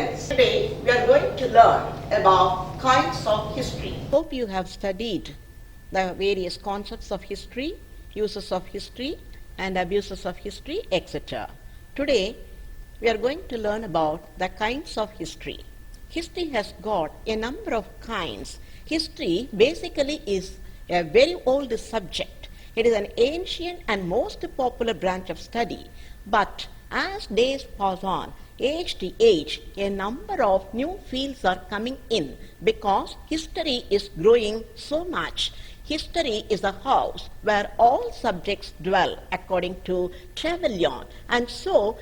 students, today we are going to learn about kinds of history. Hope you have studied the various concepts of history, uses of history and abuses of history, etc. Today we are going to learn about the kinds of history. History has got a number of kinds. History basically is a very old subject. It is an ancient and most popular branch of study, but as days pass on, age to age, a number of new fields are coming in because history is growing so much. History is a house where all subjects dwell, according to Trevelyan, and so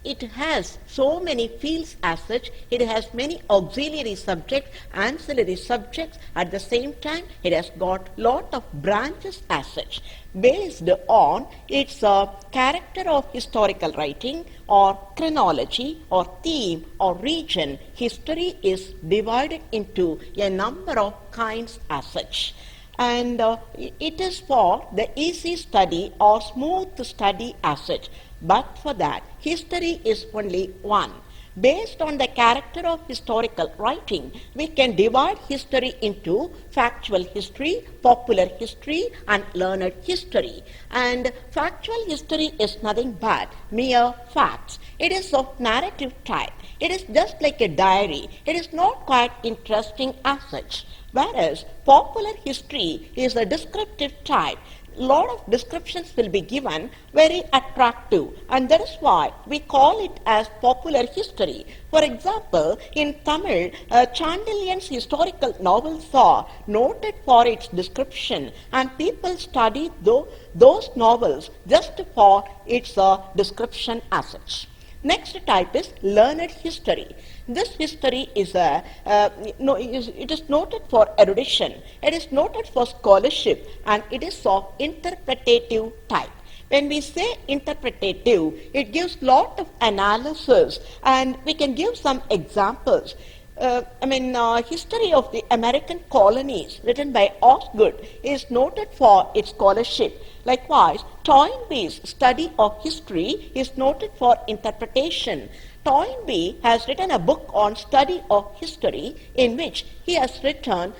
it has so many fields as such. It has many auxiliary subjects, ancillary subjects. At the same time, it has got lot of branches as such. Based on its character of historical writing or chronology or theme or region, history is divided into a number of kinds as such. And it is for the easy study or smooth study as such. But for that, history is only one. Based on the character of historical writing, we can divide history into factual history, popular history, and learned history. And factual history is nothing but mere facts. It is of narrative type. It is just like a diary. It is not quite interesting as such. Whereas popular history is a descriptive type. Lot of descriptions will be given, very attractive, and that is why we call it as popular history. For example, in Tamil, Chandelian's historical novels are noted for its description, and people study those novels just for its description as such. Next type is learned history. This history is it is noted for erudition, it is noted for scholarship, and it is of interpretative type. When we say interpretative, it gives lot of analysis, and we can give some examples. History of the American colonies, written by Osgood, is noted for its scholarship. Likewise, Toynbee's study of history is noted for interpretation. Toynbee has written a book on study of history in which he has written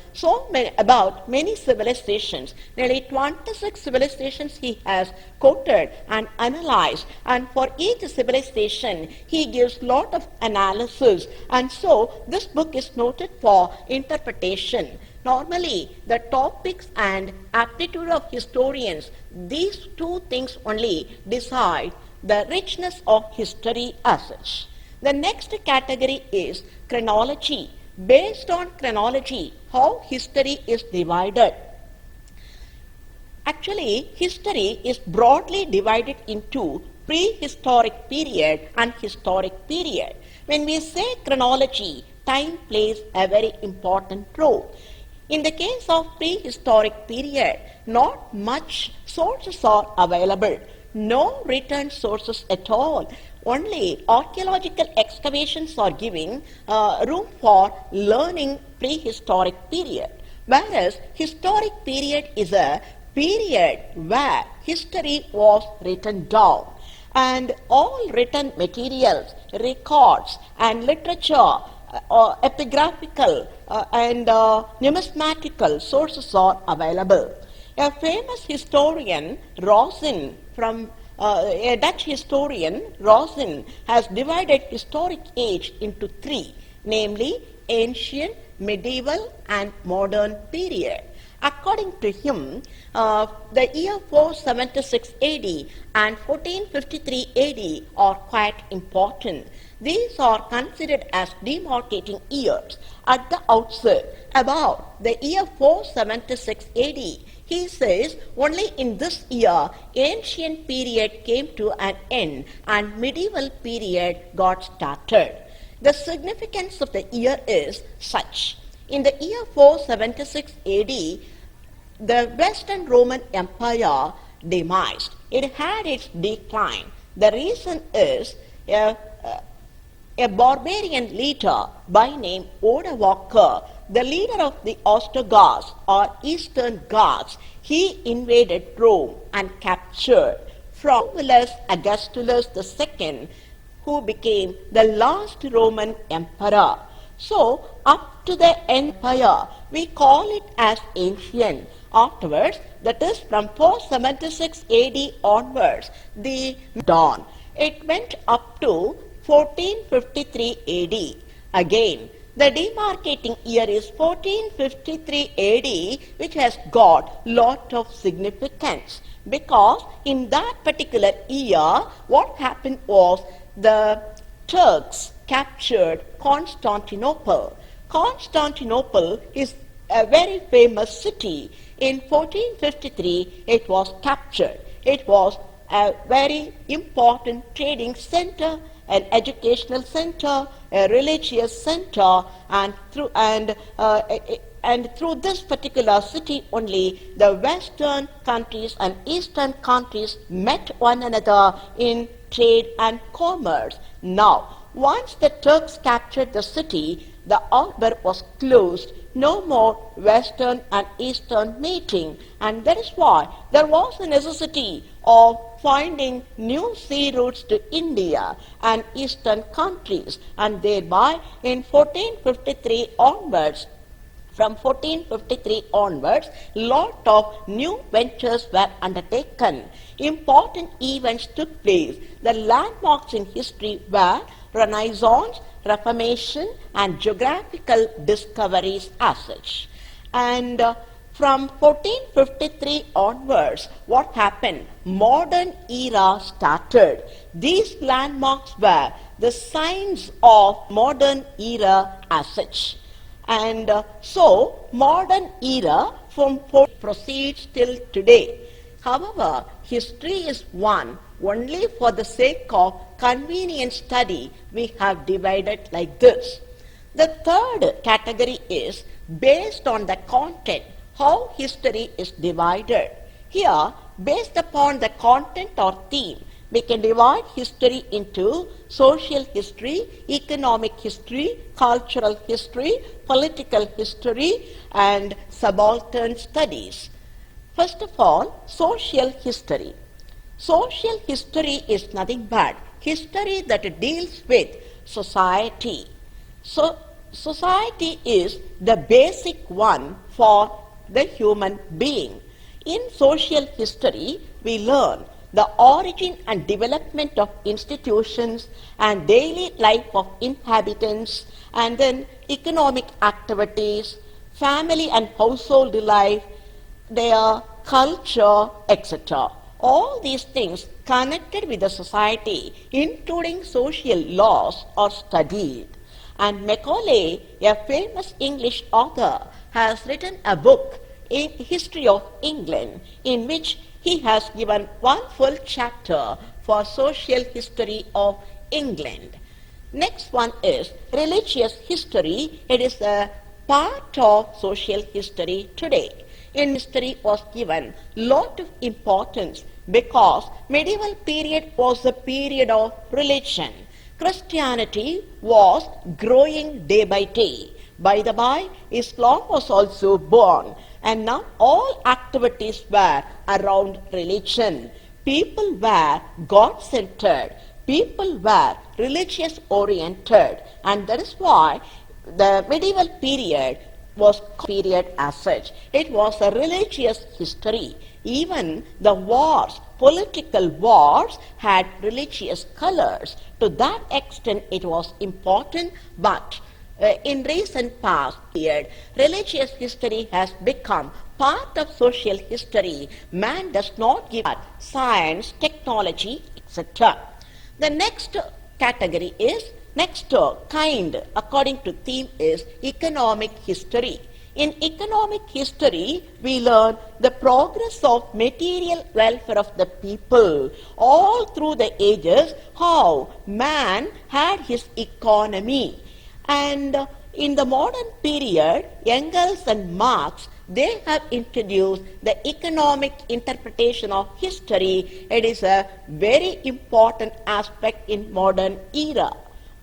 about many civilizations. Nearly 26 civilizations he has quoted and analyzed, and for each civilization he gives lot of analysis, and so this book is noted for interpretation. Normally, the topics and aptitude of historians, these two things only decide the richness of history as such. The next category is chronology. Based on chronology, how history is divided. Actually, history is broadly divided into prehistoric period and historic period. When we say chronology, time plays a very important role. In the case of prehistoric period, not much sources are available. No written sources at all. Only archaeological excavations are giving room for learning prehistoric period. Whereas historic period is a period where history was written down. And all written materials, records and literature, epigraphical and numismatical sources are available. A famous historian, Rosin, a Dutch historian, Rosin, has divided historic age into three, namely ancient, medieval and modern period. According to him, the year 476 AD and 1453 AD are quite important. These are considered as demarcating years. At the outset, about the year 476 AD, he says only in this year ancient period came to an end and medieval period got started. The significance of the year is such. In the year 476 AD, the Western Roman Empire demised. It had its decline. The reason is a barbarian leader by name Odovaker, the leader of the Ostrogoths or Eastern Goths. He invaded Rome and captured from Romulus Augustulus II, who became the last Roman emperor. So, up to the empire, we call it as ancient. Afterwards, that is from 476 AD onwards, the dawn. It went up to 1453 AD. Again, the demarcating year is 1453 AD, which has got lot of significance, because in that particular year, what happened was the Turks captured Constantinople. Constantinople is a very famous city. In 1453, it was captured. It was a very important trading center, an educational center, a religious center, and through this particular city only, the western countries and eastern countries met one another in trade and commerce. Now, once the Turks captured the city, the harbor was closed. No more western and eastern meeting, and that is why there was a necessity of finding new sea routes to India and eastern countries, and thereby in 1453 onwards, from 1453 onwards, lot of new ventures were undertaken. Important events took place. The landmarks in history were Renaissance, Reformation, and geographical discoveries as such. And from 1453 onwards, what happened? Modern era started. These landmarks were the signs of modern era as such. And so, modern era proceeds till today. However, history is one only for the sake of convenient study. We have divided like this. The third category is based on the content, how history is divided. Here, based upon the content or theme, we can divide history into social history, economic history, cultural history, political history, and subaltern studies. First of all, social history. Social history is nothing but history that deals with society. So, society is the basic one for the human being. In social history, we learn the origin and development of institutions and daily life of inhabitants, and then economic activities, family and household life, their culture, etc. All these things connected with the society, including social laws, are studied. And Macaulay, a famous English author, has written a book in History of England, in which he has given one full chapter for social history of England. Next one is religious history. It is a part of social history today. In history was given lot of importance because medieval period was a period of religion. Christianity was growing day by day. By the by, Islam was also born, and now all activities were around religion. People were God-centered. People were religious-oriented, and that is why the medieval period was period as such. It was a religious history. Even the wars, political wars, had religious colors. To that extent, it was important, but in recent past period, religious history has become part of social history. Man does not give up science, technology, etc. The next category is, next kind according to theme is economic history. In economic history, we learn the progress of material welfare of the people all through the ages, how man had his economy. And in the modern period, Engels and Marx, they have introduced the economic interpretation of history. It is a very important aspect in modern era.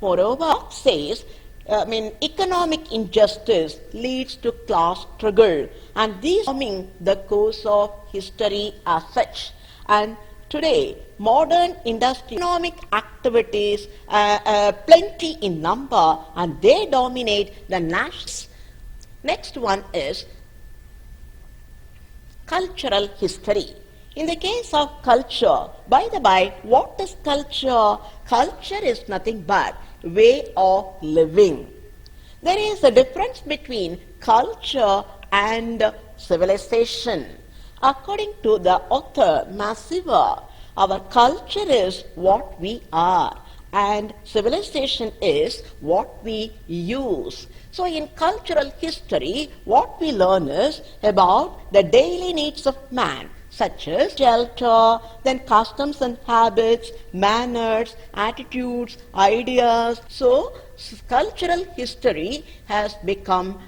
Moreover, Marx says, economic injustice leads to class struggle, and these forming the course of history as such. And today, modern industry economic activities plenty in number, and they dominate the nations. Next one is cultural history. In the case of culture, by the by, what is culture? Culture is nothing but way of living. There is a difference between culture and civilization. According to the author Massiva, our culture is what we are and civilization is what we use. So in cultural history, what we learn is about the daily needs of man, such as shelter, then customs and habits, manners, attitudes, ideas. So cultural history has become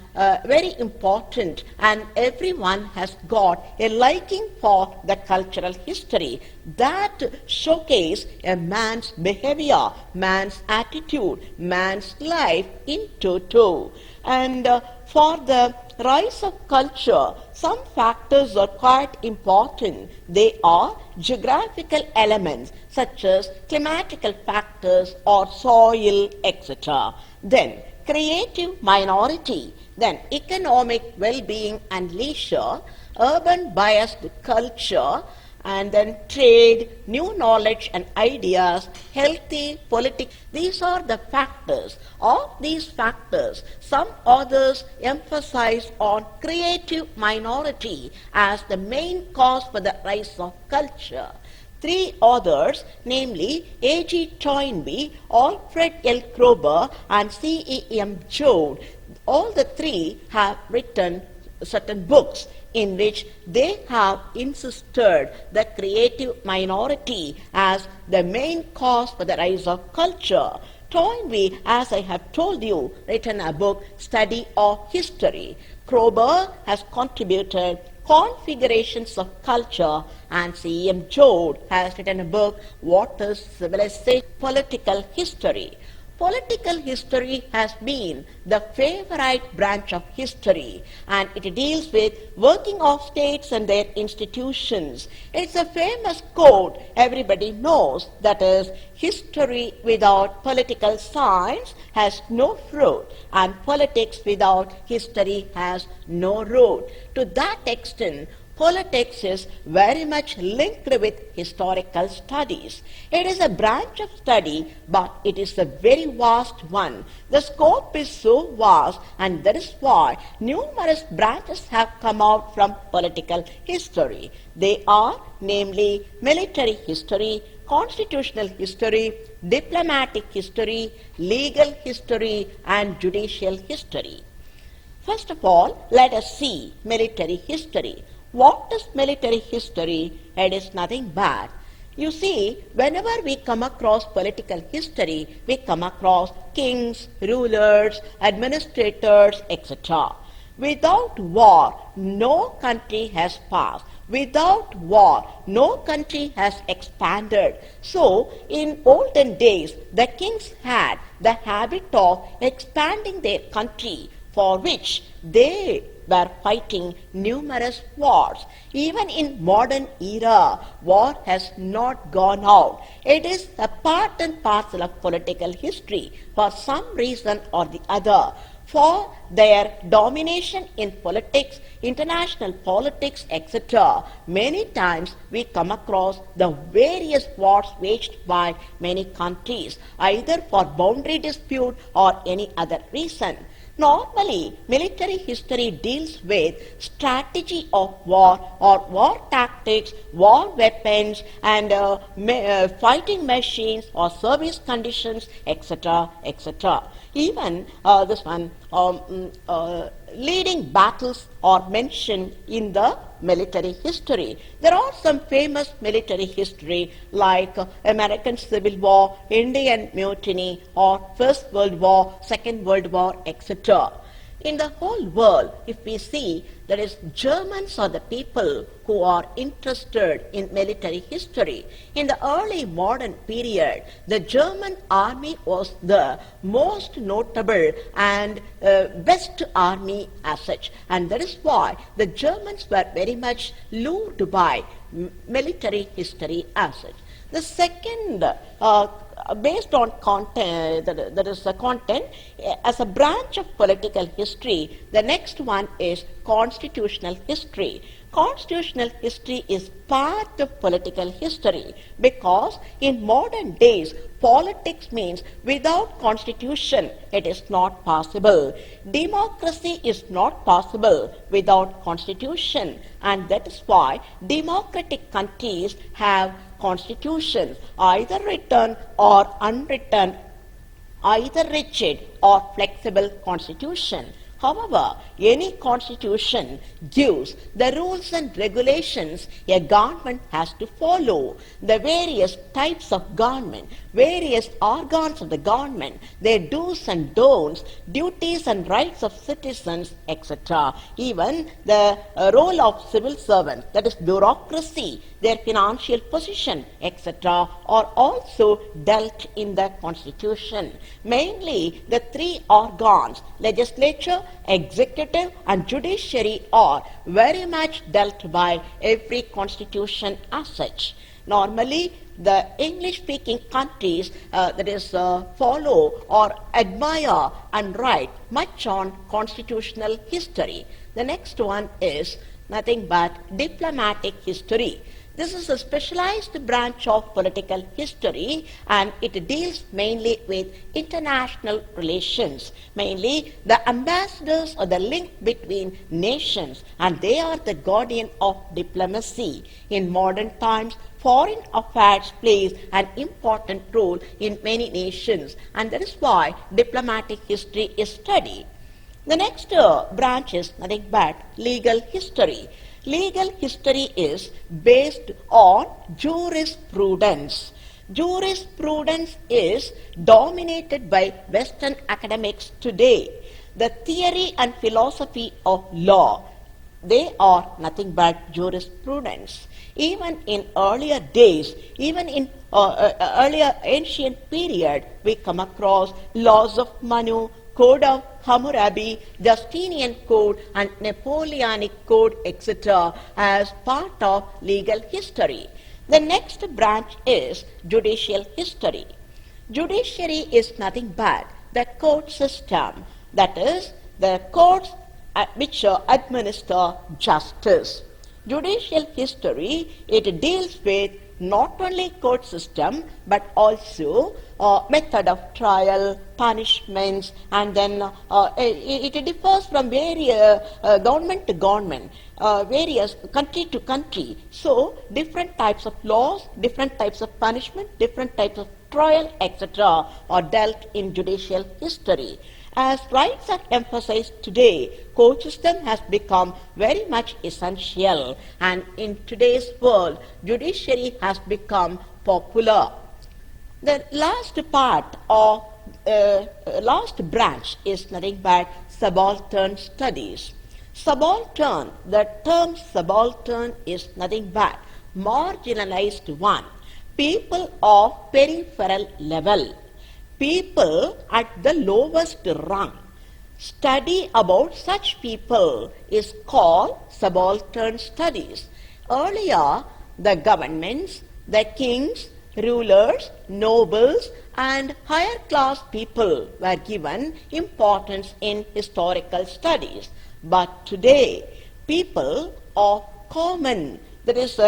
very important, and everyone has got a liking for the cultural history that showcase a man's behavior, man's attitude, man's life in toto. And for the rise of culture, some factors are quite important. They are geographical elements such as climatical factors or soil, etc. Then creative minority, then economic well-being and leisure, urban biased culture, and then trade, new knowledge and ideas, healthy politics. These are the factors. Of these factors, some authors emphasize on creative minority as the main cause for the rise of culture. Three authors, namely A.G. Toynbee, Alfred L. Kroeber, and C.E.M. Joad, all the three have written certain books in which they have insisted the creative minority as the main cause for the rise of culture. Toynbee, as I have told you, written a book, Study of History. Kroeber has contributed Configurations of Culture, and C.M. Joad has written a book, What is Civilization? Political History. Political history has been the favorite branch of history, and it deals with working of states and their institutions. It's a famous quote everybody knows, that is, history without political science has no fruit, and politics without history has no root. To that extent, politics is very much linked with historical studies. It is a branch of study, but it is a very vast one. The scope is so vast, and that is why numerous branches have come out from political history. They are namely military history, constitutional history, diplomatic history, legal history, and judicial history. First of all, let us see military history. What is military history? It is nothing but, you see, whenever we come across political history, we come across kings, rulers, administrators, etc. Without war, no country has passed. Without war, no country has expanded. So, in olden days, the kings had the habit of expanding their country, for which they were fighting numerous wars. Even in modern era, war has not gone out. It is a part and parcel of political history for some reason or the other. For their domination in politics, international politics, etc., many times we come across the various wars waged by many countries, either for boundary dispute or any other reason. Normally, military history deals with strategy of war or war tactics, war weapons, and fighting machines or service conditions, etc., etc. Even this one, leading battles are mentioned in the military history. There are some famous military history like American Civil War, Indian Mutiny, or First World War, Second World War, etc. In the whole world, if we see, that is, Germans are the people who are interested in military history. In the early modern period, the German army was the most notable and best army as such. And that is why the Germans were very much lured by military history as such. The second, based on content, that is the content, as a branch of political history, the next one is constitutional history. Constitutional history is part of political history because in modern days, politics means without constitution, it is not possible. Democracy is not possible without constitution, and that is why democratic countries have constitutions, either written or unwritten, either rigid or flexible constitution. However, any constitution gives the rules and regulations a government has to follow, the various types of government, various organs of the government, their do's and don'ts, duties and rights of citizens, etc. Even the role of civil servants, that is bureaucracy, their financial position, etc., are also dealt in the constitution. Mainly, the three organs, legislature, executive and judiciary, are very much dealt by every constitution as such. Normally, the English-speaking countries follow or admire and write much on constitutional history. The next one is nothing but diplomatic history. This is a specialized branch of political history, and it deals mainly with international relations. Mainly, the ambassadors are the link between nations, and they are the guardian of diplomacy. In modern times, foreign affairs plays an important role in many nations, and that is why diplomatic history is studied. The next branch is nothing but legal history. Legal history is based on jurisprudence. Jurisprudence is dominated by Western academics today. The theory and philosophy of law, they are nothing but jurisprudence. Even in earlier days, even in earlier ancient period, we come across laws of Manu, Code of Hammurabi, Justinian Code and Napoleonic Code, etc. as part of legal history. The next branch is judicial history. Judiciary is nothing but the court system, that is, the courts which administer justice. Judicial history, it deals with not only court system but also method of trial, punishments, and then it differs from various government to government, various country to country. So different types of laws, different types of punishment, different types of trial, etc. are dealt in judicial history. As rights are emphasized today, court system has become very much essential, and in today's world, judiciary has become popular. The last part or last branch is nothing but subaltern studies. Subaltern, the term subaltern is nothing but marginalized one, people of peripheral level, people at the lowest rung. Study about such people is called subaltern studies. Earlier, the governments, the kings, rulers, nobles, and higher class people were given importance in historical studies. But today, people of common, that is,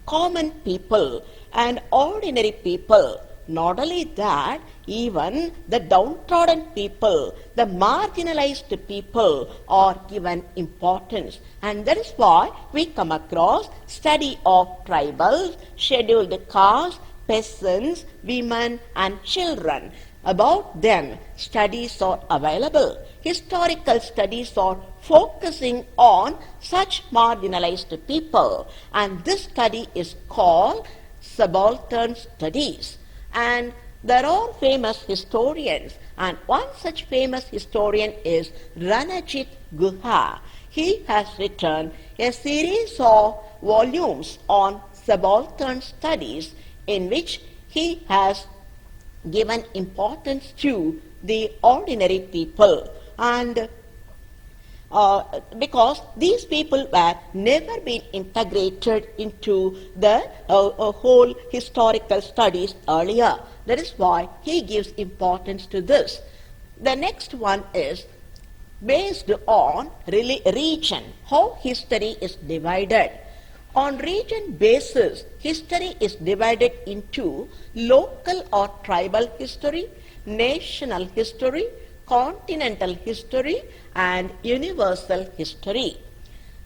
common people and ordinary people, not only that, even the downtrodden people, the marginalized people are given importance. And that is why we come across study of tribals, scheduled castes, peasants, women and children. About them, studies are available. Historical studies are focusing on such marginalized people, and this study is called subaltern studies. And There are famous historians, and one such famous historian is Ranajit Guha. He has written a series of volumes on subaltern studies in which he has given importance to the ordinary people, and because these people were never been integrated into the whole historical studies earlier. That is why he gives importance to this. The next one is based on region, how history is divided. On region basis, history is divided into local or tribal history, national history, continental history, and universal history.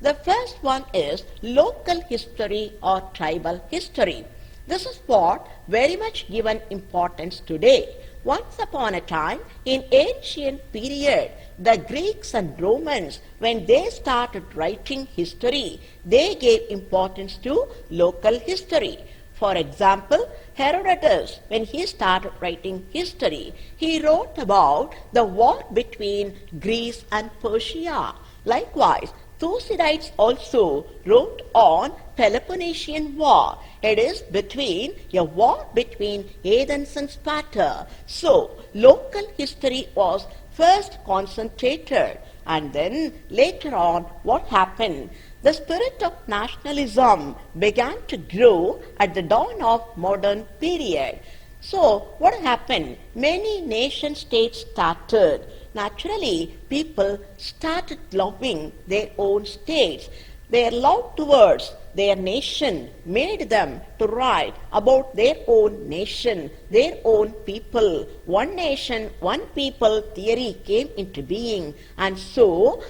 The first one is local history or tribal history. This is what very much given importance today. Once upon a time, in ancient period, the Greeks and Romans, when they started writing history, they gave importance to local history. For example, Herodotus, when he started writing history, he wrote about the war between Greece and Persia. Likewise, Thucydides also wrote on Peloponnesian War. It is a war between Athens and Sparta. So, local history was first concentrated, and then later on what happened? The spirit of nationalism began to grow at the dawn of modern period. So, what happened? Many nation states started. Naturally, people started loving their own states. Their love towards their nation made them to write about their own nation, their own people. One nation, one people theory came into being, and so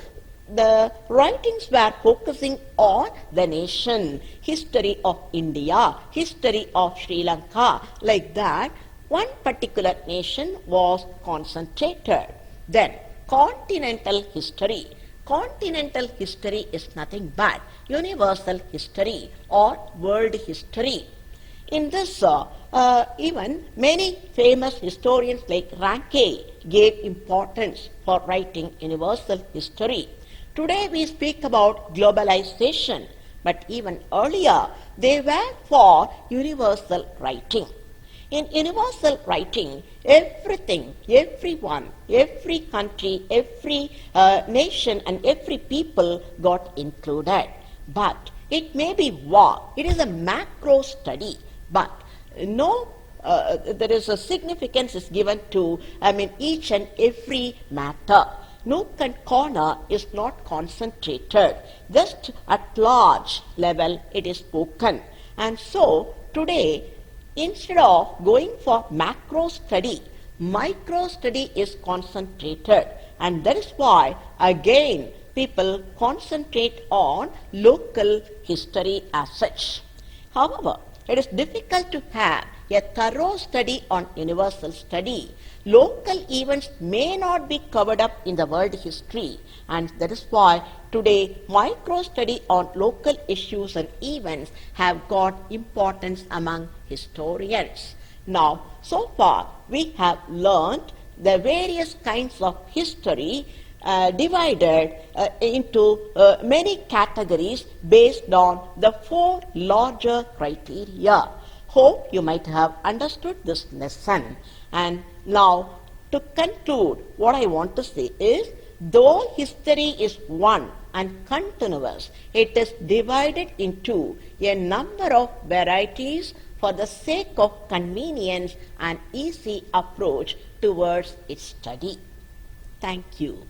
the writings were focusing on the nation, history of India, history of Sri Lanka, like that. One particular nation was concentrated. Then, continental history. Continental history is nothing but universal history or world history. In this, even many famous historians like Ranke gave importance for writing universal history. Today we speak about globalization, but even earlier they were for universal writing. In universal writing, everything, everyone, every country, every nation and every people got included. But it may be war. It is a macro study, but no, there is a significance is given to each and every matter. Nook and corner is not concentrated. Just at large level it is spoken. And so today, instead of going for macro study, micro study is concentrated. And that is why again people concentrate on local history as such. However, it is difficult to have a thorough study on universal study. Local events may not be covered up in the world history, and that is why today micro study on local issues and events have got importance among historians. Now, so far we have learnt the various kinds of history divided into many categories based on the four larger criteria. Hope you might have understood this lesson. And now, to conclude, what I want to say is, though history is one and continuous, it is divided into a number of varieties for the sake of convenience and easy approach towards its study. Thank you.